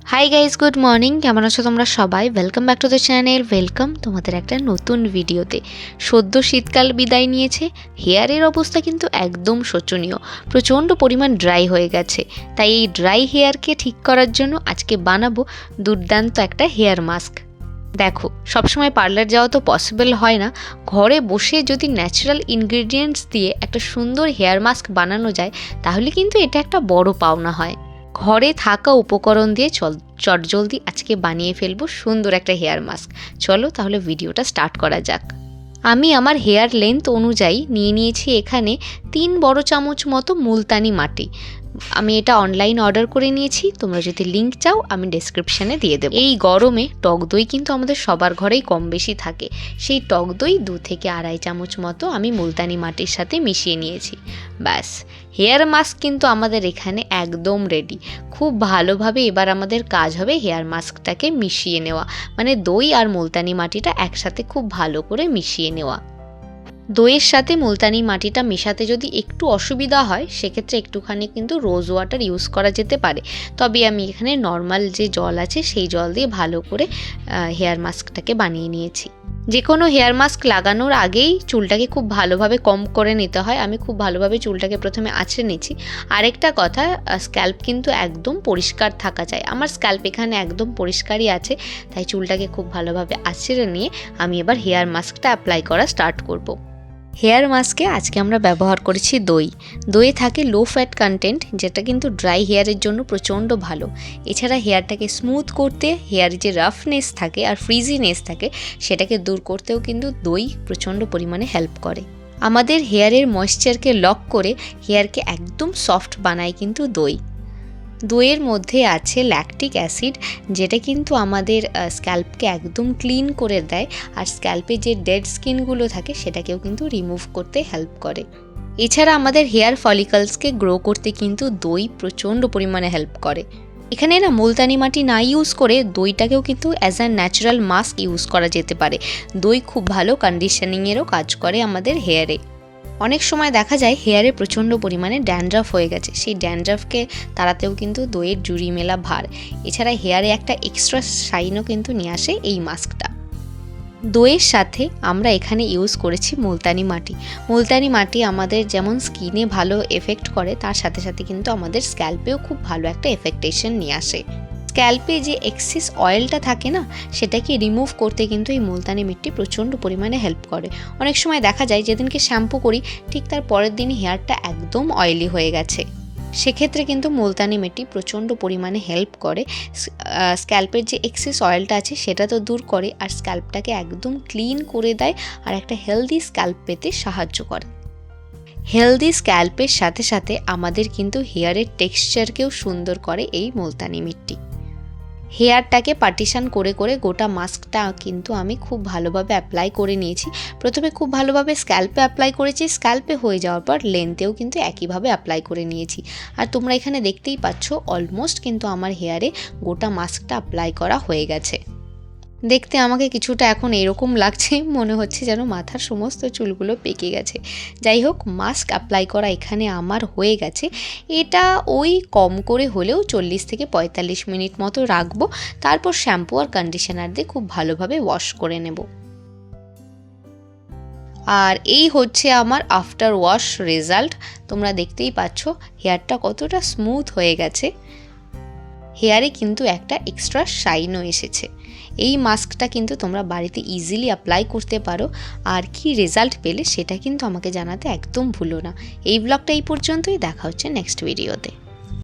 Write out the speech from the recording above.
Hi guys, good morning. কেমন আছো তোমরা সবাই? Welcome back to the channel. Welcome তোমাদের একটা নতুন ভিডিওতে। সদ্য শীতকাল বিদায় নিয়েছে, হেয়ারের অবস্থা কিন্তু একদম শোচনীয়। প্রচণ্ড পরিমাণ ড্রাই হয়ে গেছে। তাই এই ড্রাই হেয়ারকে ঠিক করার জন্য আজকে বানাবো দুর্দান্ত একটা হেয়ার মাস্ক। দেখো, সবসময় পার্লার যাওয়া তো পসিবল হয় না। ঘরে বসে যদি ন্যাচারাল ইনগ্রিডিয়েন্টস দিয়ে একটা সুন্দর হেয়ার মাস্ক বানানো যায়, তাহলে কিন্তু এটা একটা বড় পাওনা হয়। ঘরে থাকা উপকরণ দিয়ে চটজলদি আজকে বানিয়ে ফেলবো সুন্দর একটা হেয়ার মাস্ক। চলো তাহলে ভিডিওটা স্টার্ট করা যাক। আমি আমার হেয়ার লেন্থ অনুযায়ী নিয়ে নিয়েছি এখানে 3 বড় চামচ মতো মুলতানি মাটি। আমি এটা অনলাইন অর্ডার করে নিয়েছি। তোমরা যদি লিঙ্ক চাও আমি ডেসক্রিপশানে দিয়ে দেবো। এই গরমে টক দই কিন্তু আমাদের সবার ঘরেই কম বেশি থাকে। সেই টক দই 2 থেকে 2.5 চামচ মতো আমি মুলতানি মাটির সাথে মিশিয়ে নিয়েছি। ব্যাস, হেয়ার মাস্ক কিন্তু আমাদের এখানে একদম রেডি। খুব ভালোভাবে এবার আমাদের কাজ হবে হেয়ার মাস্কটাকে মিশিয়ে নেওয়া, মানে দই আর মুলতানি মাটিটা একসাথে খুব ভালো করে মিশিয়ে নেওয়া। দইয়ের সাথে মুলতানি মাটিটা মেশাতে যদি একটু অসুবিধা হয়, সেক্ষেত্রে একটুখানি কিন্তু রোজ ওয়াটার ইউজ করা যেতে পারে। তবে আমি এখানে নর্মাল যে জল আছে সেই জল দিয়ে ভালো করে হেয়ার মাস্কটাকে বানিয়ে নিয়েছি। যে কোনো হেয়ার মাস্ক লাগানোর আগেই চুলটাকে খুব ভালোভাবে কম করে নিতে হয়। আমি খুব ভালোভাবে চুলটাকে প্রথমে আঁচড়ে নিচ্ছি। আরেকটা কথা, স্ক্যাল্প কিন্তু একদম পরিষ্কার থাকা চাই। আমার স্ক্যাল্প এখানে একদম পরিষ্কারই আছে, তাই চুলটাকে খুব ভালোভাবে আঁচড়ে নিয়ে আমি এবার হেয়ার মাস্কটা অ্যাপ্লাই করা স্টার্ট করব। হেয়ার মাস্কে আজকে আমরা ব্যবহার করেছি দই। দইয়ে থাকে লো ফ্যাট কন্টেন্ট, যেটা কিন্তু ড্রাই হেয়ারের জন্য প্রচণ্ড ভালো। এছাড়া হেয়ারটাকে স্মুথ করতে, হেয়ারে যে রাফনেস থাকে আর ফ্রিজিনেস থাকে সেটাকে দূর করতেও কিন্তু দই প্রচণ্ড পরিমাণে হেল্প করে। আমাদের হেয়ারের ময়েশ্চারকে লক করে হেয়ারকে একদম সফট বানায় কিন্তু দই। দইয়ের মধ্যে আছে ল্যাকটিক অ্যাসিড, যেটা কিন্তু আমাদের স্ক্যাল্পকে একদম ক্লিন করে দেয় আর স্ক্যাল্পে যে ডেড স্কিনগুলো থাকে সেটাকেও কিন্তু রিমুভ করতে হেল্প করে। এছাড়া আমাদের হেয়ার ফলিকলসকে গ্রো করতে কিন্তু দই প্রচণ্ড পরিমাণে হেল্প করে। এখানে না মুলতানি মাটি না ইউজ করে দইটাকেও কিন্তু as a natural mask use করা যেতে পারে। দই খুব ভালো কন্ডিশনিংয়েরও কাজ করে আমাদের হেয়ারে। অনেক সময় দেখা যায় হেয়ারে প্রচণ্ড পরিমাণে ড্যান্ড্রাফ হয়ে গেছে, সেই ড্যান্ড্রাফকে তাড়াতেও কিন্তু দইয়ের জুড়ি মেলা ভার। এছাড়া হেয়ারে একটা এক্সট্রা শাইনও কিন্তু নিয়ে আসে এই মাস্কটা। দইয়ের সাথে আমরা এখানে ইউজ করেছি মুলতানি মাটি। মুলতানি মাটি আমাদের যেমন স্কিনে ভালো এফেক্ট করে, তার সাথে সাথে কিন্তু আমাদের স্ক্যাল্পেও খুব ভালো একটা এফেক্টেশন নিয়ে আসে। স্ক্যাল্পে যে এক্সেস অয়েলটা থাকে না, সেটাকে রিমুভ করতে কিন্তু এই মুলতানি মিট্টি প্রচণ্ড পরিমাণে হেল্প করে। অনেক সময় দেখা যায় যেদিনকে শ্যাম্পু করি ঠিক তার পরের দিনই হেয়ারটা একদম অয়েলি হয়ে গেছে। সেক্ষেত্রে কিন্তু মুলতানি মিট্টি প্রচণ্ড পরিমাণে হেল্প করে। স্ক্যাল্পের যে এক্সেস অয়েলটা আছে সেটা তো দূর করে, আর স্ক্যাল্পটাকে একদম ক্লিন করে দেয় আর একটা হেলদি স্ক্যাল্প পেতে সাহায্য করে। হেলদি স্ক্যাল্পের সাথে সাথে আমাদের কিন্তু হেয়ারের টেক্সচারকেও সুন্দর করে এই মুলতানি মিট্টি। হেয়ারটাকে পার্টিশন করে করে গোটা মাস্কটা কিন্তু আমি খুব ভালোভাবে অ্যাপ্লাই করে নিয়েছি। প্রথমে খুব ভালোভাবে স্ক্যাল্পে অ্যাপ্লাই করেছি, স্ক্যাল্পে হয়ে যাওয়ার পর লেন্থেও কিন্তু একইভাবে অ্যাপ্লাই করে নিয়েছি। আর তোমরা এখানে দেখতেই পাচ্ছ অলমোস্ট কিন্তু আমার হেয়ারে গোটা মাস্কটা অ্যাপ্লাই করা হয়ে গেছে। দেখতে আমাকে কিছুটা এখন এরকম লাগছে, মনে হচ্ছে যেন মাথার সমস্ত চুলগুলো পেকে গেছে। যাই হোক, মাস্ক অ্যাপ্লাই করা এখানে আমার হয়ে গেছে। এটা ওই কম করে হলেও 40 থেকে 45 মিনিট মতো রাখবো। তারপর শ্যাম্পু আর কন্ডিশনার দিয়ে খুব ভালোভাবে ওয়াশ করে নেব। আর এই হচ্ছে আমার আফটার ওয়াশ রেজাল্ট। তোমরা দেখতেই পাচ্ছ হেয়ারটা কতটা স্মুথ হয়ে গেছে। হেয়ারে কিন্তু একটা এক্সট্রা শাইনও এসেছে। এই মাস্কটা কিন্তু তোমরা বাড়িতে ইজিলি অ্যাপ্লাই করতে পারো। আর কি রেজাল্ট পেলে সেটা কিন্তু আমাকে জানাতে একদম ভুলো না। এই ব্লগটা এই পর্যন্তই, দেখা হচ্ছে নেক্সট ভিডিওতে।